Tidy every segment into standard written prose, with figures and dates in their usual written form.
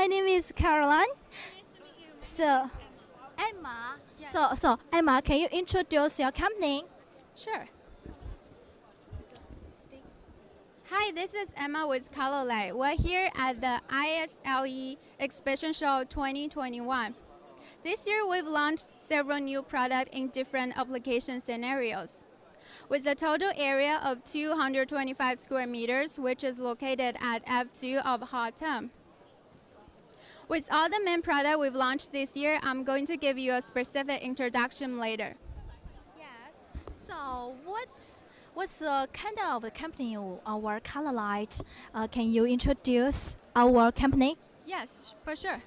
my name is Caroline. Nice to meet you. My So, name is Emma. Yes. So Emma, can you introduce your company? Sure. Hi, this is Emma with Colorlight. We're here at the ISLE Exhibition Show 2021. This year, we've launched several new products in different application scenarios. With a total area of 225 square meters, which is located at F2 of Hotem. With all the main products we've launched this year, I'm going to give you a specific introduction later. Yes. So what's the kind of company our Colorlight? Can you introduce our company? Yes, for sure.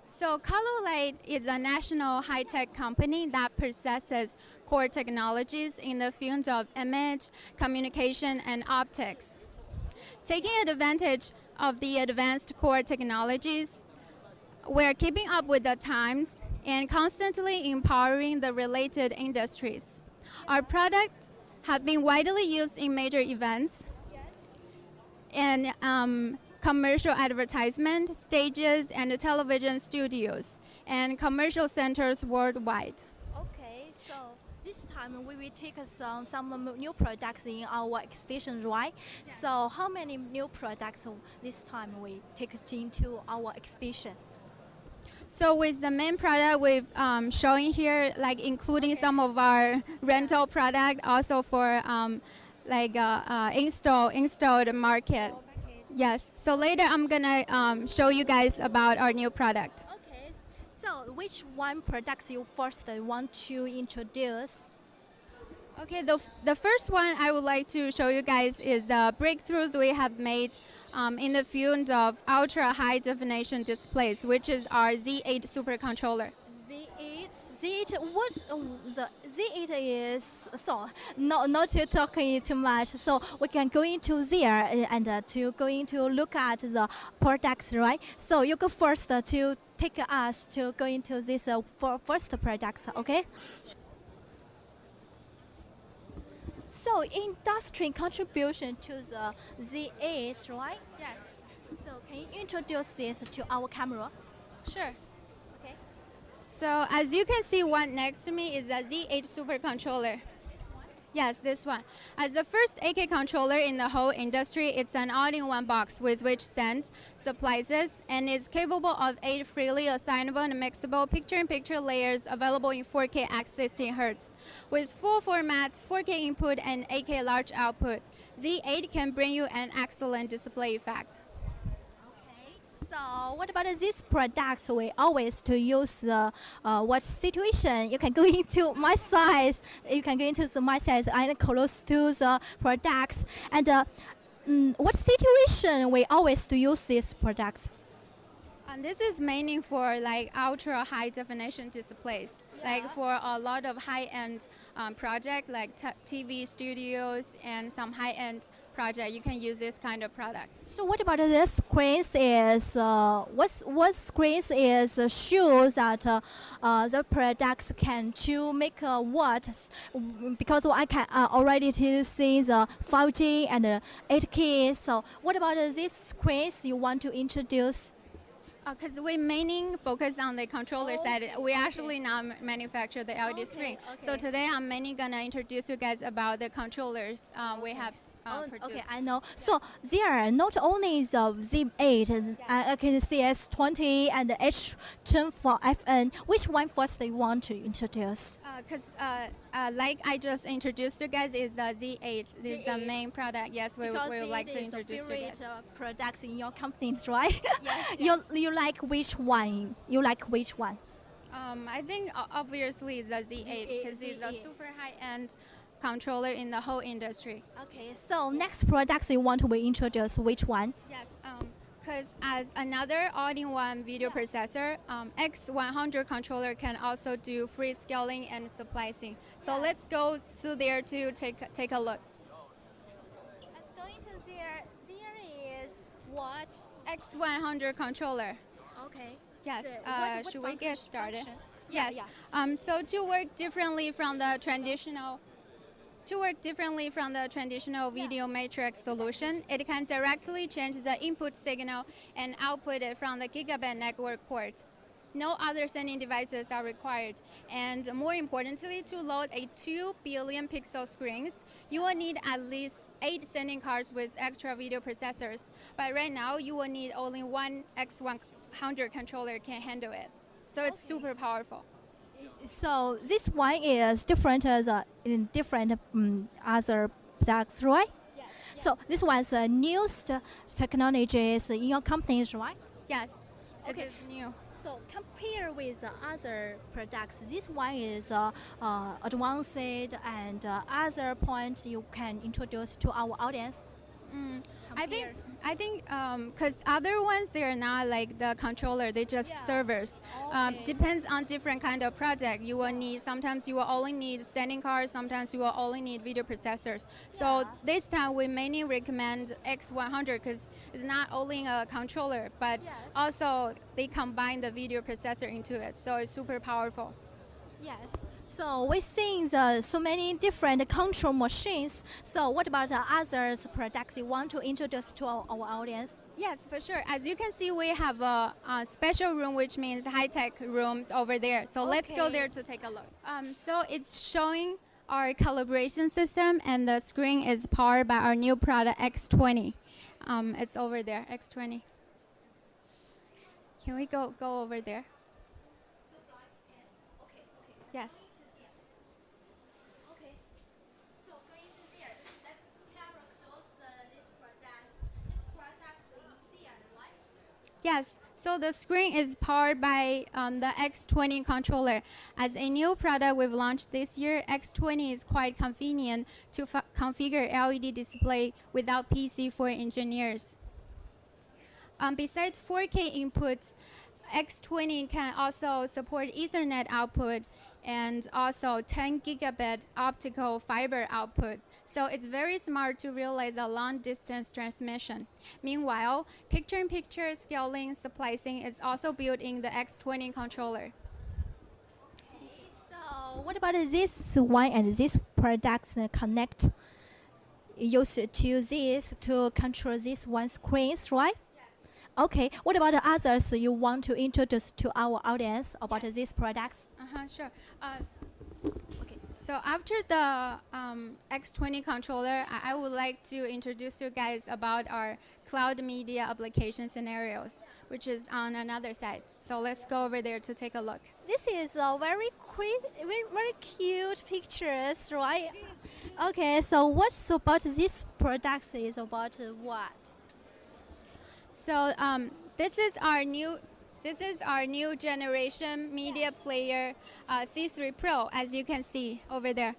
So Colorlight is a national high-tech company that possesses core technologies in the field of image, communication, and optics. Taking advantage of the advanced core technologies, we're keeping up with the times and constantly empowering the related industries. Our products have been widely used in major events and commercial advertisement, stages, and television studios, and commercial centers worldwide. Okay, so this time we will take some new products in our exhibition, right? So how many new products this time we take into our exhibition? So with the main product we've showing here, like including some of our rental product, also for installed market. Yes. So later I'm gonna show you guys about our new product. Okay, so which one product you first want to introduce? Okay, the first one I would like to show you guys is the breakthroughs we have made in the field of ultra high definition displays, which is our Z8 supercontroller. Z8, what the Z8 is? So not to talking too much. So we can go into there and to going to look at the products, right? So you go first to take us to go into this for first products, okay? So industry contribution to the Z8, right? Yes. So can you introduce this to our camera? Sure. Okay. So as you can see, one next to me is a Z8 supercontroller. Yes, this one. As the first AK controller in the whole industry, it's an all-in-one box with which sends, supplies, and is capable of 8 freely assignable and mixable picture-in-picture layers available in 4K at 16 Hz. With full format, 4K input, and 8K large output, Z8 can bring you an excellent display effect. So what about these products? We always to use the what situation? You can go into my size. You can go into my size and close to the products. And what situation we always to use these products? And this is mainly for like ultra high definition displays, like for a lot of high-end project like TV studios and some high-end project. You can use this kind of product. So what about this screens is what screens is shows that the products can to make what because I can already to see the 5G and 8K. So what about these screens you want to introduce? Because we mainly focus on the controller side. We actually not manufacture the LED screen. So today I'm mainly gonna introduce you guys about the controllers we have produced. Okay, I know. So there not only the Z8, okay, CS20 and H10 for FN. Which one first you want to introduce? Because like I just introduced you guys is the Z8. This is the main product. Yes, we would like to introduce you guys. Products in your companies, right? Yes. You like which one? You like which one? I think obviously the Z8 because it's a super high-end controller in the whole industry. Okay, so next products you want to introduce which one? Yes, because as another all-in-one video processor, X100 controller can also do free scaling and splicing. So let's go to there to take a look. Let's go into there. There is what? X100 controller. Okay. Yes. What Should we get started? Function? Yes. So to work differently from the traditional To work differently from the traditional video matrix solution, it can directly change the input signal and output it from the gigabit network port. No other sending devices are required. And more importantly, to load a 2 billion pixel screens, you will need at least 8 sending cards with extra video processors. But right now, you will need only one X100 controller can handle it. So it's super powerful. So this one is different as in different other products, right? Yes. So this one's newest technologies in your companies, right? Yes, Okay. it is new. So compare with other products, this one is advanced and other point you can introduce to our audience. Compare. I think because other ones they're not like the controller, they just Yeah. servers. Okay. Depends on different kind of project. You will need sometimes you will only need sending cards, sometimes you will only need video processors. So Yeah. this time we mainly recommend X100 because it's not only a controller, but Yes. also they combine the video processor into it, so it's super powerful. Yes. So we're seeing so many different control machines. So what about the other products you want to introduce to our audience? Yes, for sure. As you can see, we have a special room, which means high-tech rooms over there. So let's go Okay. there to take a look. So it's showing our calibration system, and the screen is powered by our new product X20. It's over there, X20. Can we go over there? Yes. Okay. So going to there, let's camera close this products. This products in there, right? Yes, so the screen is powered by the X20 controller. As a new product we've launched this year, X20 is quite convenient to configure LED display without PC for engineers. Besides 4K inputs, X20 can also support Ethernet output and also 10 gigabit optical fiber output. So it's very smart to realize a long distance transmission. Meanwhile, picture-in-picture scaling splicing is also built in the X20 controller. Okay. So what about this one and this products connect? Use to this to control this one screens, right? Okay. What about the others you want to introduce to our audience about these products? Sure. Okay. So after the X20 controller, I would like to introduce you guys about our cloud media application scenarios, which is on another side. So let's go over there to take a look. This is a very cute pictures, right? Okay. So what's about this products is about what? So this is our new generation media player C3 Pro, as you can see over there.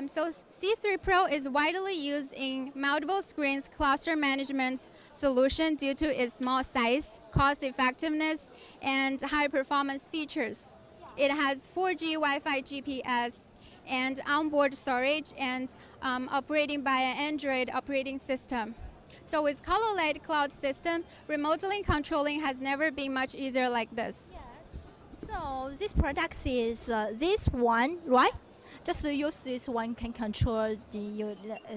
So C3 Pro is widely used in multiple screens cluster management solution due to its small size, cost effectiveness, and high performance features. It has 4G Wi-Fi GPS and onboard storage and operating by an Android operating system. So with Colorlight cloud system, remotely controlling has never been much easier like this. Yes. So this product is this one, right? Just to use this one can control your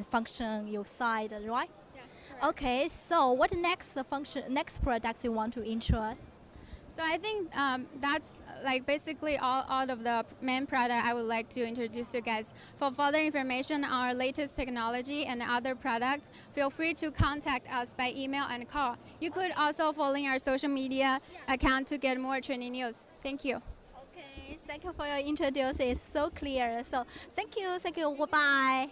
function, your side, right? Yes, Okay. So what next next products you want to introduce? So I think that's like basically all of the main product I would like to introduce you guys. For further information on our latest technology and other products, feel free to contact us by email and call. You could also follow our social media account to get more training news. Thank you. Okay. Thank you for your introduction. It's so clear. So thank you. Thank you. Goodbye.